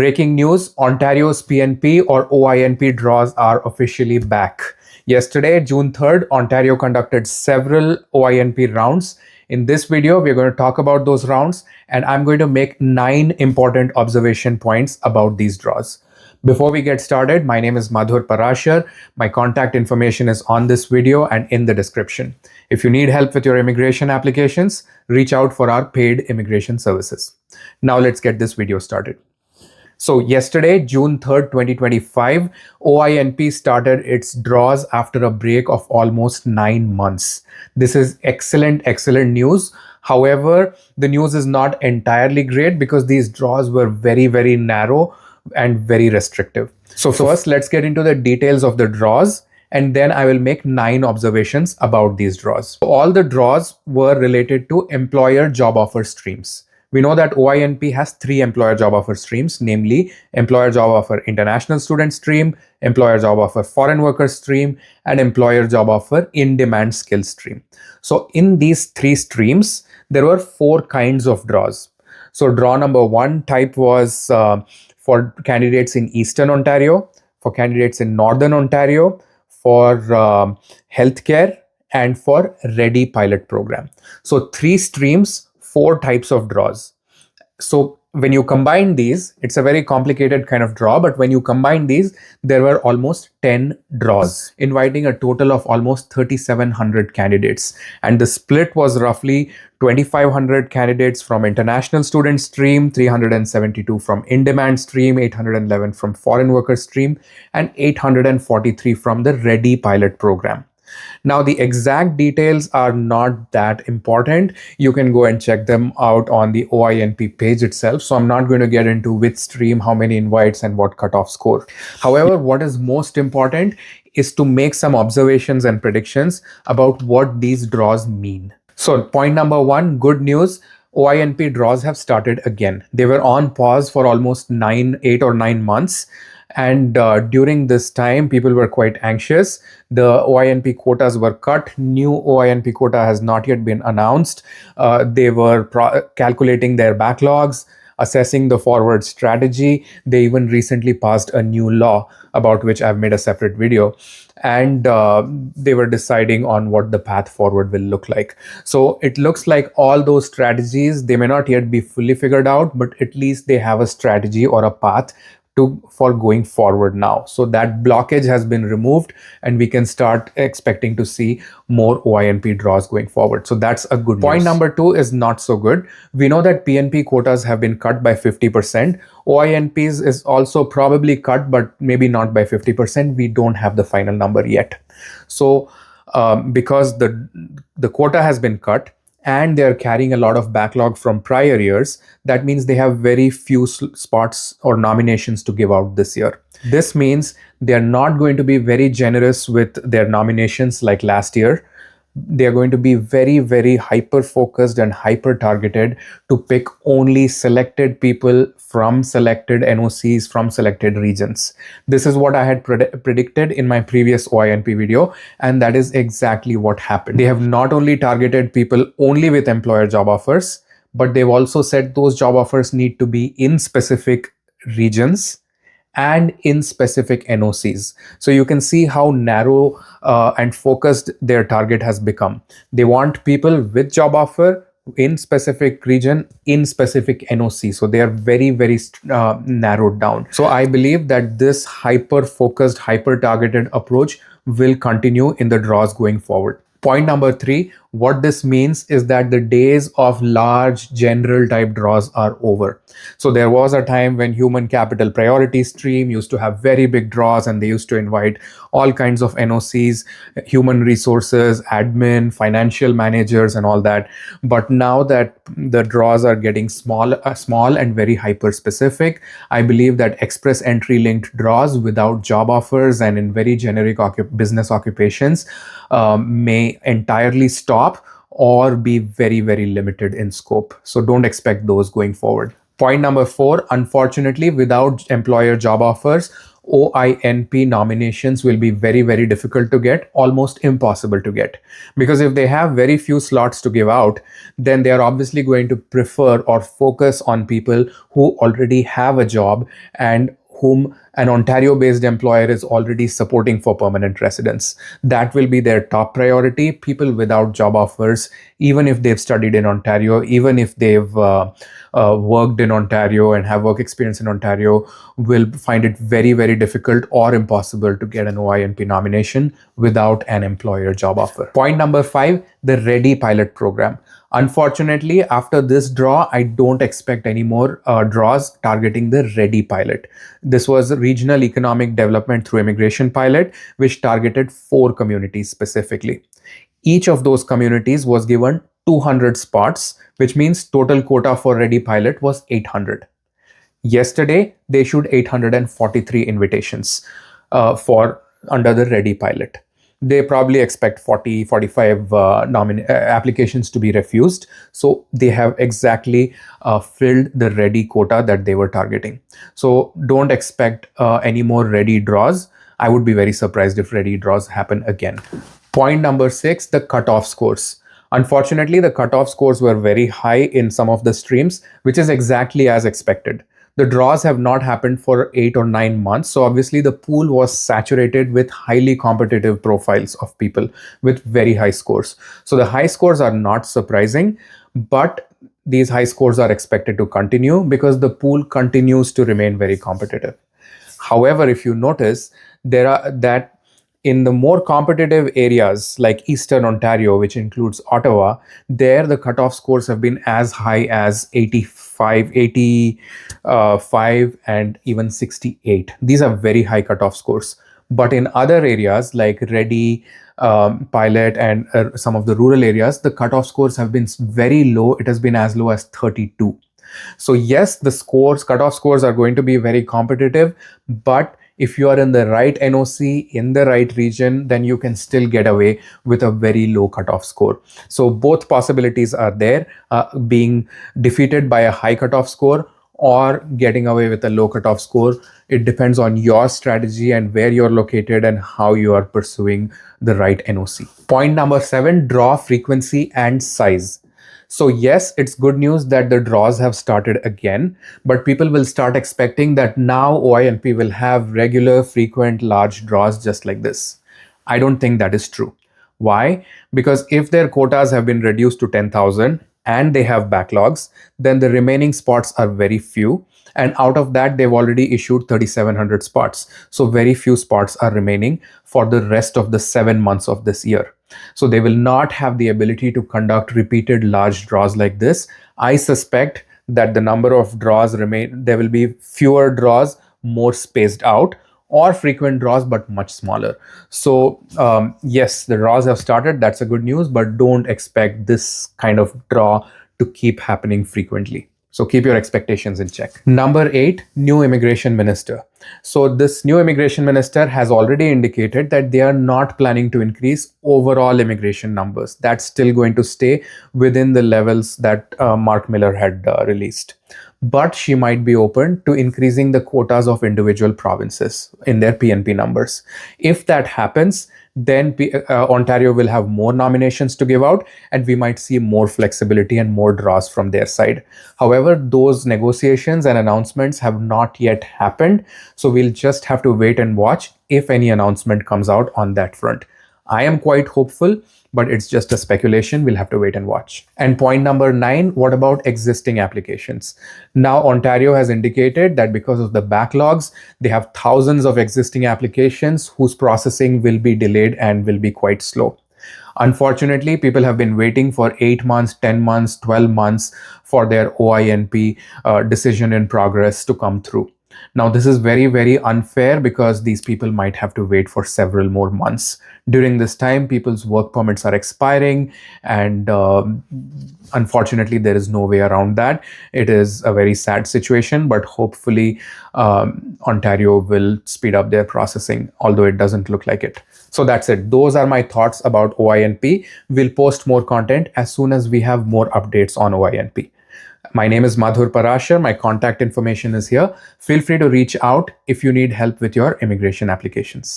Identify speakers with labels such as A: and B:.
A: Breaking news, Ontario's PNP or OINP draws are officially back. Yesterday, June 3rd, Ontario conducted several OINP rounds. In this video, we're going to talk about those rounds and I'm going to make 9 important observation points about these draws. Before we get started, my name is Madhur Parashar. My contact information is on this video and in the description. If you need help with your immigration applications, reach out for our paid immigration services. Now let's get this video started. So yesterday, June 3rd, 2025, OINP started its draws after a break of almost 9 months. This is excellent news. However, the news is not entirely great because these draws were very narrow and very restrictive. So first, let's get into the details of the draws, and then I will make 9 observations about these draws. All the draws were related to employer job offer streams. We know that OINP has 3 employer job offer streams, namely employer job offer international student stream, employer job offer foreign worker stream, and employer job offer in-demand skill stream. So in these 3 streams, there were 4 kinds of draws. So draw number 1 type was for candidates in Eastern Ontario, for candidates in Northern Ontario, for healthcare, and for REDI pilot program. So 3 streams, 4 types of draws. So when you combine these, it's a very complicated kind of draw, but when you combine these, there were almost 10 draws, inviting a total of almost 3,700 candidates. And the split was roughly 2,500 candidates from international student stream, 372 from in-demand stream, 811 from foreign worker stream, and 843 from the REDI pilot program. Now, the exact details are not that important. You can go and check them out on the OINP page itself. So I'm not going to get into which stream, how many invites, and what cutoff score. However, what is most important is to make some observations and predictions about what these draws mean. So point number 1, good news. OINP draws have started again. They were on pause for almost 8 or 9 months. And during this time, people were quite anxious. The OINP quotas were cut. New OINP quota has not yet been announced. They were calculating their backlogs, assessing the forward strategy. They even recently passed a new law about which I've made a separate video. And they were deciding on what the path forward will look like. So it looks like all those strategies, they may not yet be fully figured out, but at least they have a strategy or a path for going forward now. So that blockage has been removed and we can start expecting to see more OINP draws going forward. So that's a good news. Point number 2 is not so good. We know that PNP quotas have been cut by 50%. OINPs is also probably cut, but maybe not by 50%. We don't have the final number yet. So because the quota has been cut, and they're carrying a lot of backlog from prior years, that means they have very few spots or nominations to give out this year. This means they're not going to be very generous with their nominations like last year. They're going to be very hyper focused and hyper targeted to pick only selected people from selected NOCs from selected regions. This is what I had predicted in my previous OINP video, and that is exactly what happened. They have not only targeted people only with employer job offers, but they've also said those job offers need to be in specific regions and in specific NOCs. So you can see how narrow and focused their target has become. They want people with job offer in specific region, in specific NOC. So they are very narrowed down. So I believe that this hyper focused, hyper targeted approach will continue in the draws going forward. Point number 3, what this means is that the days of large general type draws are over. So there was a time when human capital priority stream used to have very big draws and they used to invite all kinds of NOCs, human resources, admin, financial managers and all that. But now that the draws are getting small and very hyper specific, I believe that express entry linked draws without job offers and in very generic business occupations may entirely stop or be very limited in scope. So don't expect those going forward. Point number 4, unfortunately, without employer job offers, OINP nominations will be very, very difficult to get, almost impossible to get. Because if they have very few slots to give out, then they are obviously going to prefer or focus on people who already have a job and whom an Ontario based employer is already supporting for permanent residence. That will be their top priority. People without job offers, even if they've studied in Ontario, even if they've worked in Ontario and have work experience in Ontario, will find it very, very difficult or impossible to get an OINP nomination without an employer job offer. Point number 5, the REDI pilot program. Unfortunately, after this draw, I don't expect any more draws targeting the REDI pilot. This was a regional economic development through immigration pilot, which targeted 4 communities specifically. Each of those communities was given 200 spots, which means total quota for REDI pilot was 800. Yesterday, they issued 843 invitations for under the REDI pilot. They probably expect 45 applications to be refused. So they have exactly filled the REDI quota that they were targeting. So don't expect any more REDI draws. I would be very surprised if REDI draws happen again. Point number 6, the cutoff scores. Unfortunately, the cutoff scores were very high in some of the streams, which is exactly as expected. The draws have not happened for 8 or 9 months. So obviously the pool was saturated with highly competitive profiles of people with very high scores. So the high scores are not surprising, but these high scores are expected to continue because the pool continues to remain very competitive. However, if you notice, there are that in the more competitive areas like Eastern Ontario, which includes Ottawa, there the cutoff scores have been as high as 85, and even 68. These are very high cutoff scores. But in other areas like REDI, pilot, and some of the rural areas, the cutoff scores have been very low. It has been as low as 32. So yes, the cutoff scores are going to be very competitive, but if you are in the right NOC, in the right region, then you can still get away with a very low cutoff score. So both possibilities are there, being defeated by a high cutoff score or getting away with a low cutoff score. It depends on your strategy and where you're located and how you are pursuing the right NOC. Point number 7, draw frequency and size. So yes, it's good news that the draws have started again, but people will start expecting that now OINP will have regular, frequent, large draws just like this. I don't think that is true. Why? Because if their quotas have been reduced to 10,000 and they have backlogs, then the remaining spots are very few. And out of that, they've already issued 3,700 spots. So very few spots are remaining for the rest of the 7 months of this year. So they will not have the ability to conduct repeated large draws like this. I suspect that the number of draws there will be fewer draws, more spaced out, or frequent draws, but much smaller. So yes, the draws have started. That's a good news, but don't expect this kind of draw to keep happening frequently. So keep your expectations in check. Number 8, new immigration minister. So this new immigration minister has already indicated that they are not planning to increase overall immigration numbers. That's still going to stay within the levels that Mark Miller had released. But she might be open to increasing the quotas of individual provinces in their PNP numbers. If that happens, then Ontario will have more nominations to give out and we might see more flexibility and more draws from their side. However, those negotiations and announcements have not yet happened. So we'll just have to wait and watch if any announcement comes out on that front. I am quite hopeful, but it's just a speculation. We'll have to wait and watch. And point number 9, what about existing applications? Now, Ontario has indicated that because of the backlogs, they have thousands of existing applications whose processing will be delayed and will be quite slow. Unfortunately, people have been waiting for 8 months, 10 months, 12 months for their OINP decision in progress to come through. Now, this is very, very unfair because these people might have to wait for several more months. During this time, people's work permits are expiring, and unfortunately, there is no way around that. It is a very sad situation, but hopefully, Ontario will speed up their processing, although it doesn't look like it. So that's it. Those are my thoughts about OINP. We'll post more content as soon as we have more updates on OINP. My name is Madhur Parashar. My contact information is here. Feel free to reach out if you need help with your immigration applications.